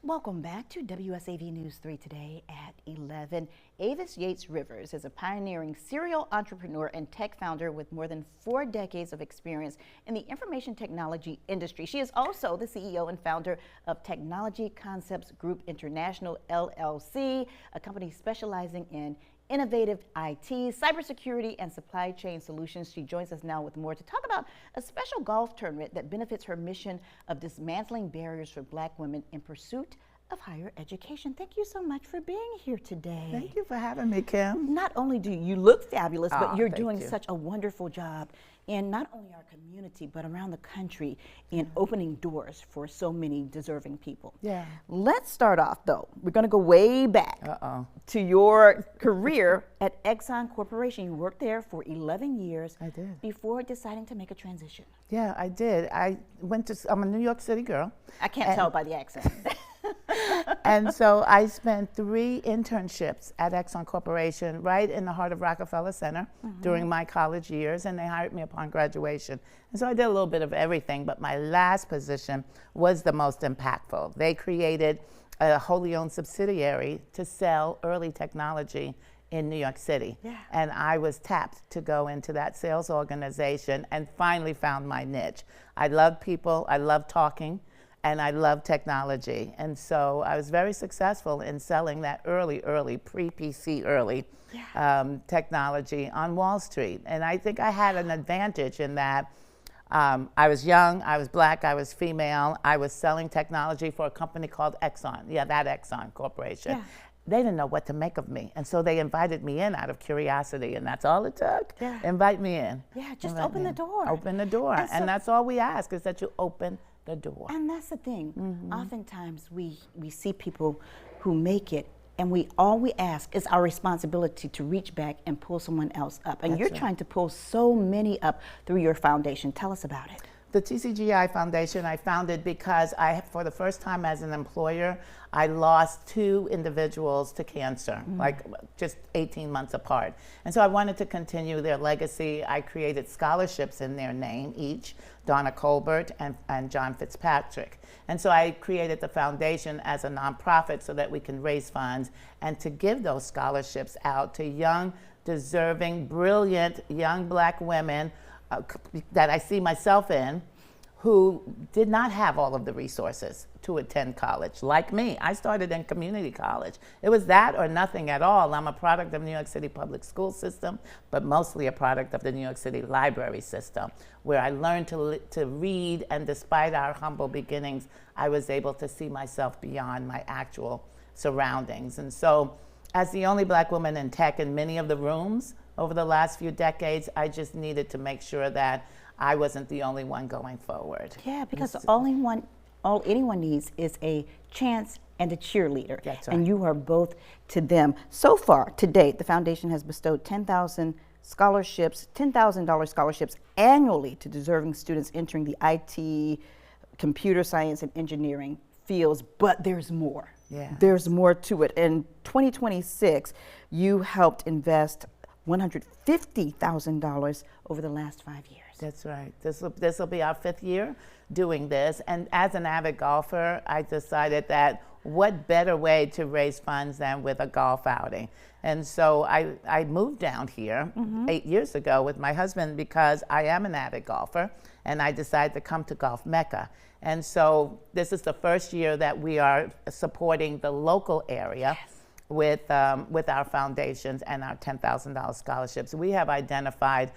Welcome back to WSAV News 3 today at 11. Avis Yates Rivers is a pioneering serial entrepreneur and tech founder with more than 4 decades of experience in the information technology industry. She is also the CEO and founder of Technology Concepts Group International, LLC, a company specializing in innovative IT, cybersecurity, and supply chain solutions. She joins us now with more to talk about a special golf tournament that benefits her mission of dismantling barriers for Black women in pursuit of higher education. Thank you so much for being here today. Thank you for having me, Kim. Not only do you look fabulous, but you're doing you. such a wonderful job in not only our community, but around the country in opening doors for so many deserving people. Yeah. Let's start off, though. We're going to go way back to your career at Exxon Corporation. You worked there for 11 years. I did. Before deciding to make a transition. Yeah, I did. I'm a New York City girl. I can't tell by the accent. And so I spent 3 internships at Exxon Corporation right in the heart of Rockefeller Center during my college years, and they hired me upon graduation. And so I did a little bit of everything, but my last position was the most impactful. They created a wholly owned subsidiary to sell early technology in New York City. Yeah. And I was tapped to go into that sales organization and finally found my niche. I love people, I love talking, and I love technology. And so I was very successful in selling that early, pre-PC technology on Wall Street. And I think I had an advantage in that I was young, I was Black, I was female, I was selling technology for a company called Exxon. Yeah, that Exxon Corporation. Yeah. They didn't know what to make of me. And so they invited me in out of curiosity, and that's all it took. Yeah. Invite me in. Yeah, just open the door. Open the door. And that's all we ask, is that you open the door. And that's the thing. Oftentimes we see people who make it, and all we ask is our responsibility to reach back and pull someone else up. And you're trying to pull so many up through your foundation. Tell us about it. The TCGI Foundation I founded because for the first time as an employer, I lost 2 individuals to cancer, like just 18 months apart. And so I wanted to continue their legacy. I created scholarships in their name each, Donna Colbert and John Fitzpatrick. And so I created the foundation as a nonprofit so that we can raise funds and to give those scholarships out to young, deserving, brilliant young Black women that I see myself in, who did not have all of the resources to attend college. Like me, I started in community college. It was that or nothing at all. I'm a product of New York City public school system, but mostly a product of the New York City library system, where I learned to read, and despite our humble beginnings, I was able to see myself beyond my actual surroundings. And so, as the only Black woman in tech in many of the rooms over the last few decades, I just needed to make sure that I wasn't the only one going forward. Yeah, because all anyone needs is a chance and a cheerleader. That's right. And you are both to them. So far, to date, the foundation has bestowed $10,000 scholarships annually to deserving students entering the IT, computer science, and engineering fields, but there's more. Yeah. There's more to it. In 2026, you helped invest $150,000 over the last 5 years. That's right. This will be our 5th year doing this. And as an avid golfer, I decided that what better way to raise funds than with a golf outing. And so I moved down here 8 years ago with my husband because I am an avid golfer, and I decided to come to Golf Mecca. And so this is the first year that we are supporting the local area. Yes. With our foundations and our $10,000 scholarships. We have identified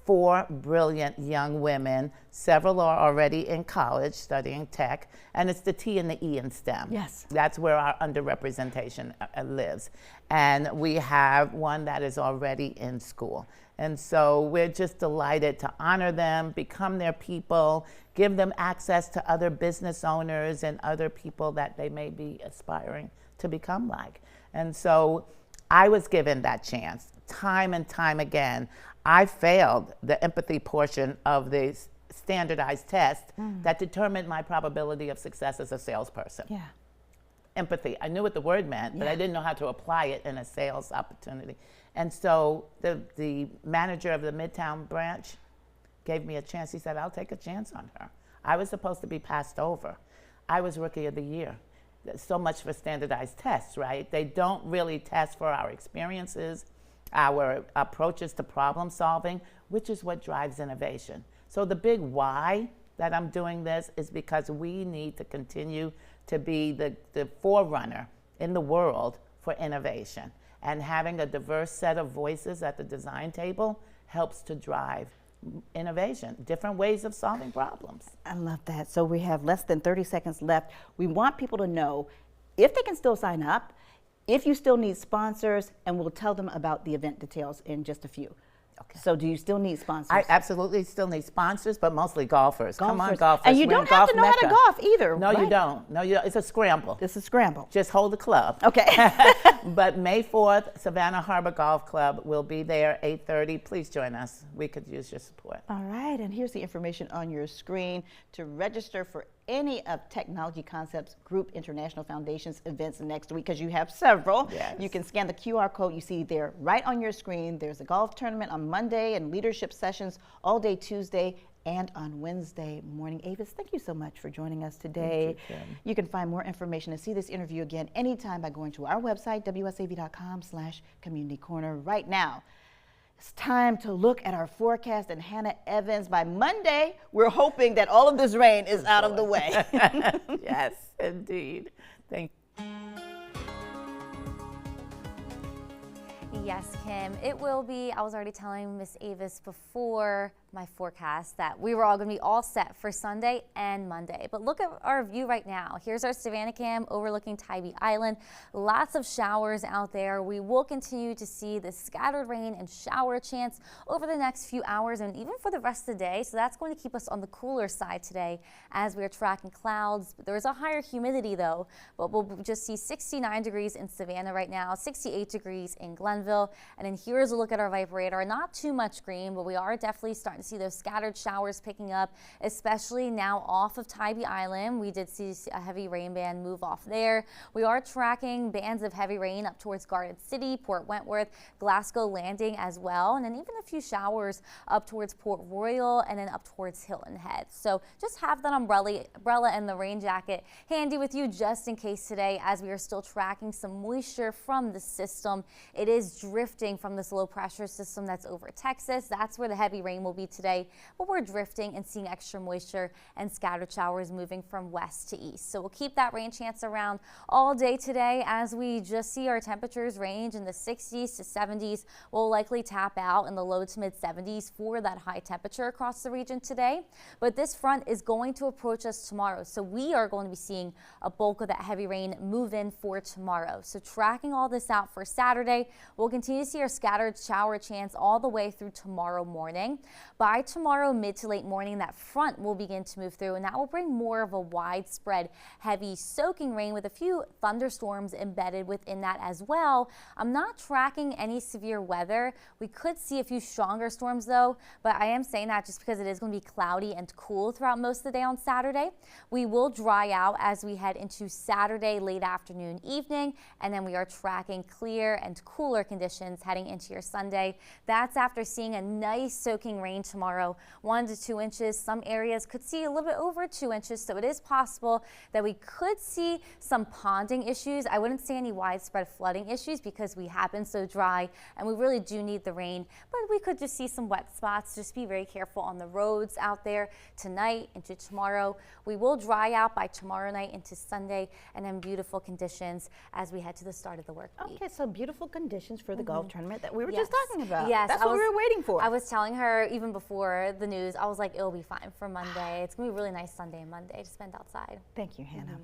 4 brilliant young women. Several are already in college studying tech, and it's the T and the E in STEM. Yes. That's where our underrepresentation lives. And we have one that is already in school. And so we're just delighted to honor them, become their people, give them access to other business owners and other people that they may be aspiring to become like. And so I was given that chance time and time again. I failed the empathy portion of the standardized test that determined my probability of success as a salesperson. Yeah. Empathy. I knew what the word meant, but I didn't know how to apply it in a sales opportunity. And so the manager of the Midtown branch gave me a chance. He said, I'll take a chance on her. I was supposed to be passed over. I was Rookie of the Year. so much for standardized tests, right? They don't really test for our experiences, our approaches to problem solving, which is what drives innovation. So the big why that I'm doing this is because we need to continue to be the forerunner in the world for innovation. And having a diverse set of voices at the design table helps to drive innovation, different ways of solving problems. I love that. So we have less than 30 seconds left. We want people to know if they can still sign up, if you still need sponsors, and we'll tell them about the event details in just a few. Okay. So do you still need sponsors? I absolutely still need sponsors, but mostly golfers. Come on, golfers. And you don't have to know how to golf either, No, right? you don't. No, you don't. It's a scramble. It's a scramble. Just hold the club. Okay. But May 4th, Savannah Harbor Golf Club will be there, 8:30. Please join us. We could use your support. All right, and here's the information on your screen to register for any of Technology Concepts Group International Foundation's events next week, because you have several. Yes. You can scan the QR code you see there right on your screen. There's a golf tournament on Monday and leadership sessions all day Tuesday and on Wednesday morning. Avis, thank you so much for joining us today. Thank you, Kim. You can find more information and see this interview again anytime by going to our website, wsav.com/community corner. Right now, it's time to look at our forecast, and Hannah Evans, by Monday, we're hoping that all of this rain is out of the way. Yes, indeed. Thank you. Yes, Kim, it will be. I was already telling Miss Avis before my forecast that we were all going to be all set for Sunday and Monday. But look at our view right now. Here's our Savannah cam overlooking Tybee Island. Lots of showers out there. We will continue to see the scattered rain and shower chance over the next few hours and even for the rest of the day. So that's going to keep us on the cooler side today as we're tracking clouds. There's a higher humidity though, but we'll just see 69 degrees in Savannah right now, 68 degrees in Glenville. And then here's a look at our Viper radar. Not too much green, but we are definitely starting to see those scattered showers picking up, especially now off of Tybee Island. We did see a heavy rain band move off there. We are tracking bands of heavy rain up towards Garden City, Port Wentworth, Glasgow Landing as well, and then even a few showers up towards Port Royal and then up towards Hilton Head. So just have that umbrella and the rain jacket handy with you just in case today, as we are still tracking some moisture from the system. It is drifting from this low pressure system that's over Texas. That's where the heavy rain will be today, but we're drifting and seeing extra moisture and scattered showers moving from west to east. So we'll keep that rain chance around all day today as we just see our temperatures range in the 60s to 70s. We'll likely tap out in the low to mid 70s for that high temperature across the region today. But this front is going to approach us tomorrow. So we are going to be seeing a bulk of that heavy rain move in for tomorrow. So tracking all this out for Saturday, we'll continue to see our scattered shower chance all the way through tomorrow morning. By tomorrow mid to late morning, that front will begin to move through, and that will bring more of a widespread heavy soaking rain with a few thunderstorms embedded within that as well. I'm not tracking any severe weather. We could see a few stronger storms though, but I am saying that just because it is going to be cloudy and cool throughout most of the day on Saturday. We will dry out as we head into Saturday late afternoon, evening, and then we are tracking clear and cooler conditions heading into your Sunday. That's after seeing a nice soaking rain tomorrow, 1 to 2 inches. Some areas could see a little bit over 2 inches, so it is possible that we could see some ponding issues. I wouldn't say any widespread flooding issues because we have been so dry and we really do need the rain, but we could just see some wet spots. Just be very careful on the roads out there tonight into tomorrow. We will dry out by tomorrow night into Sunday, and then beautiful conditions as we head to the start of the work week. Okay, so beautiful conditions for the golf tournament that we were just talking about. Yes, that's what we were waiting for. I was telling her even before the news, I was like, it'll be fine for Monday. It's gonna be a really nice Sunday and Monday to spend outside. Thank you, Hannah.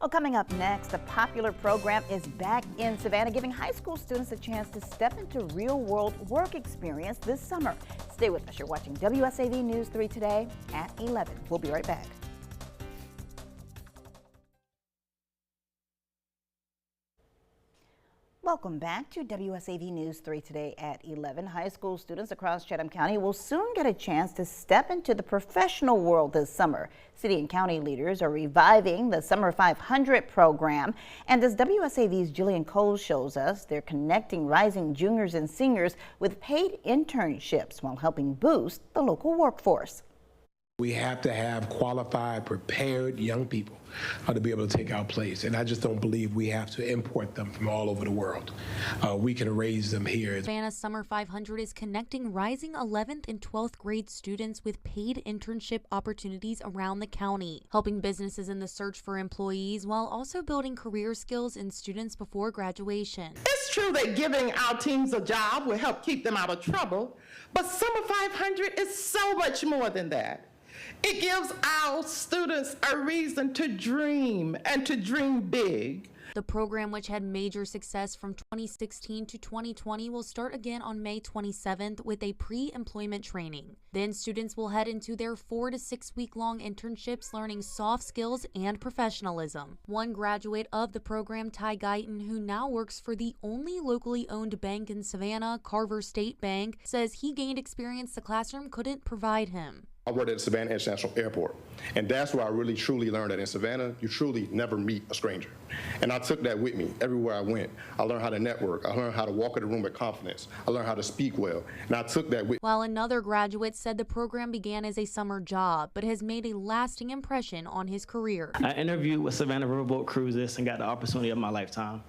Well, coming up next, the popular program is back in Savannah, giving high school students a chance to step into real-world work experience this summer. Stay with us. You're watching WSAV News 3 today at 11. We'll be right back. Welcome back to WSAV News 3 today at 11. High school students across Chatham County will soon get a chance to step into the professional world this summer. City and county leaders are reviving the Summer 500 program, and as WSAV's Jillian Cole shows us, they're connecting rising juniors and seniors with paid internships while helping boost the local workforce. We have to have qualified, prepared young people to be able to take our place. And I just don't believe we have to import them from all over the world. We can raise them here. Savannah Summer 500 is connecting rising 11th and 12th grade students with paid internship opportunities around the county, helping businesses in the search for employees while also building career skills in students before graduation. It's true that giving our teams a job will help keep them out of trouble, but Summer 500 is so much more than that. It gives our students a reason to dream and to dream big. The program, which had major success from 2016 to 2020, will start again on May 27th with a pre-employment training. Then students will head into their 4 to 6 week-long internships learning soft skills and professionalism. One graduate of the program, Ty Guyton, who now works for the only locally owned bank in Savannah, Carver State Bank, says he gained experience the classroom couldn't provide him. I worked at Savannah International Airport, and that's where I really truly learned that in Savannah, you truly never meet a stranger. And I took that with me everywhere I went. I learned how to network. I learned how to walk in the room with confidence. I learned how to speak well, and I took that with me. While another graduate said the program began as a summer job, but has made a lasting impression on his career. I interviewed with Savannah Riverboat Cruises and got the opportunity of my lifetime.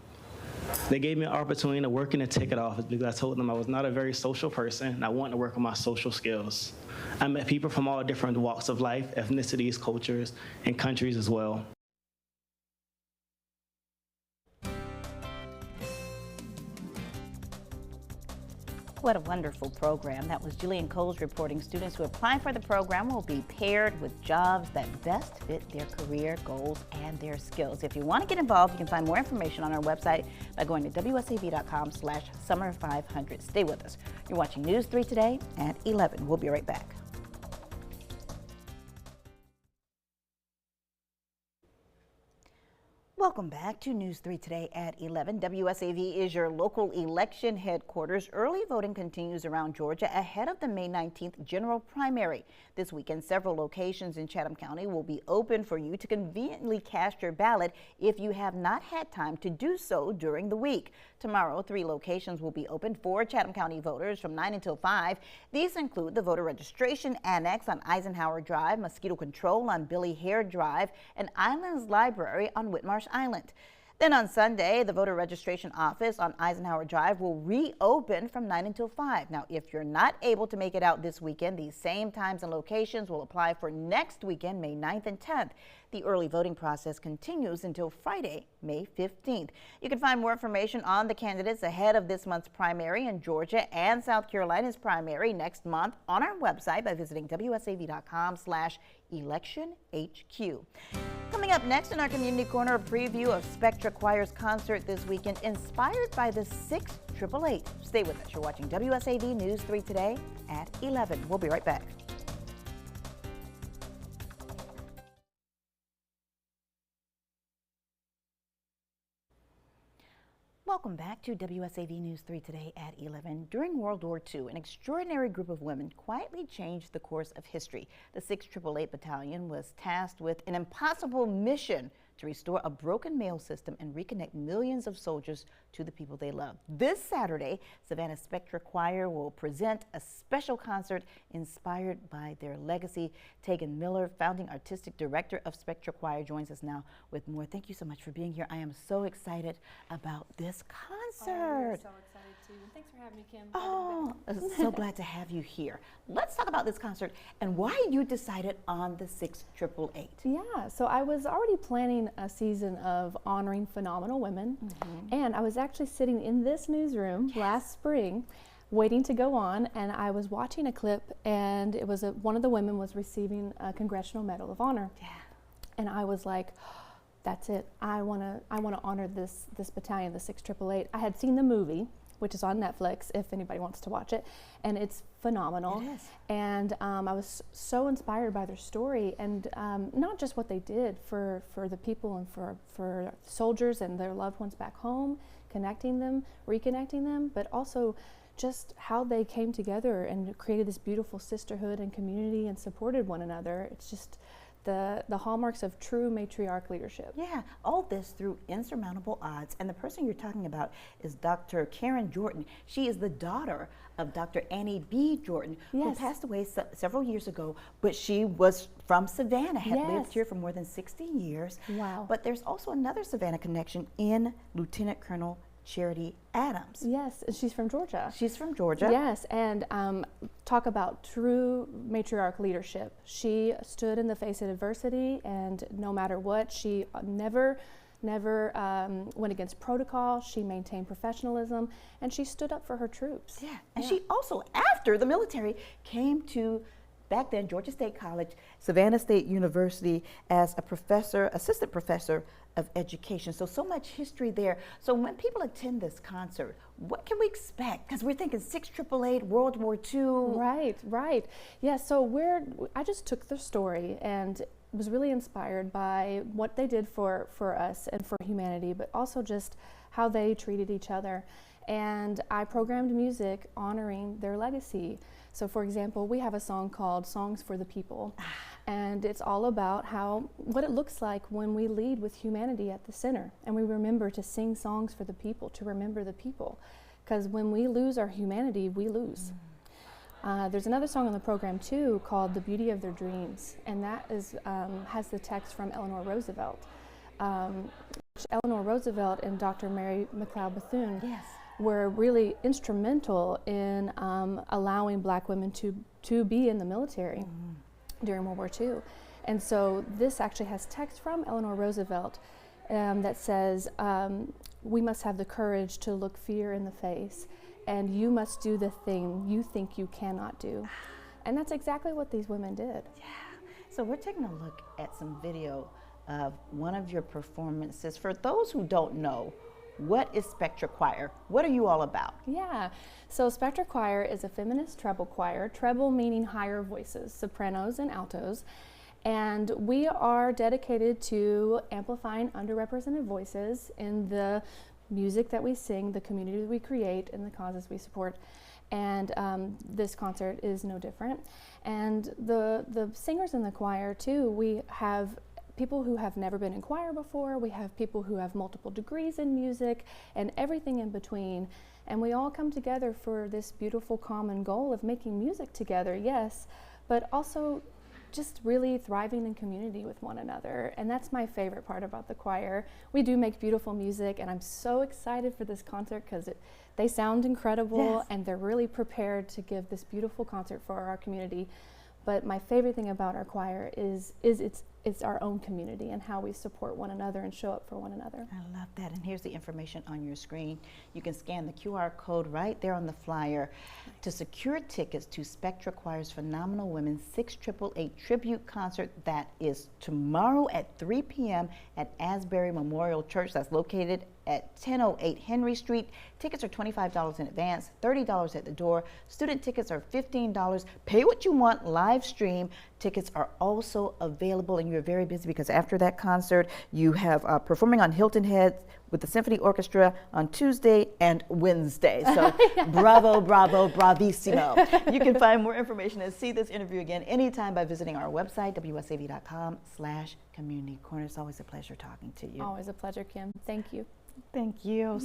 They gave me an opportunity to work in a ticket office because I told them I was not a very social person and I wanted to work on my social skills. I met people from all different walks of life, ethnicities, cultures, and countries as well. What a wonderful program. That was Jillian Coles reporting students who apply for the program will be paired with jobs that best fit their career goals and their skills. If you want to get involved, you can find more information on our website by going to wsav.com/summer500. Stay with us. You're watching News 3 Today at 11. We'll be right back. Welcome back to News 3 Today at 11. WSAV is your local election headquarters. Early voting continues around Georgia ahead of the May 19th general primary. This weekend, several locations in Chatham County will be open for you to conveniently cast your ballot if you have not had time to do so during the week. Tomorrow, 3 locations will be open for Chatham County voters from 9 until 5. These include the voter registration annex on Eisenhower Drive, mosquito control on Billy Hare Drive, and Islands Library on Whitmarsh Island. Then on Sunday, the voter registration office on Eisenhower Drive will reopen from 9 until 5. Now, if you're not able to make it out this weekend, these same times and locations will apply for next weekend, May 9th and 10th. The early voting process continues until Friday, May 15th. You can find more information on the candidates ahead of this month's primary in Georgia and South Carolina's primary next month on our website by visiting wsav.com/electionhq. Coming up next in our Community Corner, a preview of Spectra Choir's concert this weekend inspired by the 688. Stay with us. You're watching WSAV News 3 Today at 11. We'll be right back. Welcome back to WSAV News 3 Today at 11. During World War II, an extraordinary group of women quietly changed the course of history. The 688 Battalion was tasked with an impossible mission to restore a broken mail system and reconnect millions of soldiers to the people they love. This Saturday, Savannah Spectra Choir will present a special concert inspired by their legacy. Tegan Miller, founding artistic director of Spectra Choir, joins us now with more. Thank you so much for being here. I am so excited about this concert. I'm so excited too. Thanks for having me, Kim. Oh, I'm so glad to have you here. Let's talk about this concert and why you decided on the 688. Yeah, so I was already planning a season of honoring phenomenal women, and I was actually sitting in this newsroom last spring waiting to go on, and I was watching a clip, and it was one of the women was receiving a Congressional Medal of Honor. Yeah. And I was like, that's it. I want to honor this battalion, the 688. I had seen the movie, which is on Netflix if anybody wants to watch it, and it's phenomenal. It is. And I was so inspired by their story, and not just what they did for the people and for soldiers and their loved ones back home, connecting them, reconnecting them, but also just how they came together and created this beautiful sisterhood and community and supported one another. It's just, the hallmarks of true matriarch leadership. Yeah, all this through insurmountable odds. And the person you're talking about is Dr. Karen Jordan. She is the daughter of Dr. Annie B. Jordan, who passed away several years ago, but she was from Savannah, had lived here for more than 60 years. Wow. But there's also another Savannah connection in Lieutenant Colonel Charity Adams. Yes, and she's from Georgia. She's from Georgia. Yes, and talk about true matriarch leadership. She stood in the face of adversity, and no matter what, she never went against protocol. She maintained professionalism, and she stood up for her troops. Yeah, and she also, after the military, came to, back then, Georgia State College, Savannah State University, as a professor, assistant professor of education. So much history there. So when people attend this concert, what can we expect? Because we're thinking 688, World War II. Right. Yeah, so I just took the story and was really inspired by what they did for us and for humanity, but also just how they treated each other. And I programmed music honoring their legacy. So for example, we have a song called Songs for the People. And it's all about what it looks like when we lead with humanity at the center. And we remember to sing songs for the people, to remember the people. Because when we lose our humanity, we lose. There's another song on the program too called The Beauty of Their Dreams. And that is, has the text from Eleanor Roosevelt. Eleanor Roosevelt and Dr. Mary McLeod Bethune were really instrumental in allowing black women to be in the military during World War II. And so this actually has text from Eleanor Roosevelt that says, we must have the courage to look fear in the face, and you must do the thing you think you cannot do. And that's exactly what these women did. Yeah. So we're taking a look at some video of one of your performances. For those who don't know, what is Spectra Choir? What are you all about? Yeah, so Spectra Choir is a feminist treble choir, treble meaning higher voices, sopranos and altos. And we are dedicated to amplifying underrepresented voices in the music that we sing, the community that we create, and the causes we support. And this concert is no different. And the singers in the choir too, we have people who have never been in choir before, we have people who have multiple degrees in music, and everything in between. And we all come together for this beautiful common goal of making music together, yes, but also just really thriving in community with one another. And that's my favorite part about the choir. We do make beautiful music, and I'm so excited for this concert because they sound incredible, and they're really prepared to give this beautiful concert for our community. But my favorite thing about our choir is it's our own community and how we support one another and show up for one another. I love that. And here's the information on your screen. You can scan the QR code right there on the flyer to secure tickets to Spectra Choir's Phenomenal Women 6888 Tribute Concert. That is tomorrow at 3 p.m. at Asbury Memorial Church. That's located at 1008 Henry Street. Tickets are $25 in advance, $30 at the door. Student tickets are $15. Pay what you want, live stream. Tickets are also available, and you're very busy because after that concert, you have performing on Hilton Head with the Symphony Orchestra on Tuesday and Wednesday. So bravo, bravo, bravissimo. You can find more information and see this interview again anytime by visiting our website, wsav.com/community corner. It's always a pleasure talking to you. Always a pleasure, Kim. Thank you. Thank you.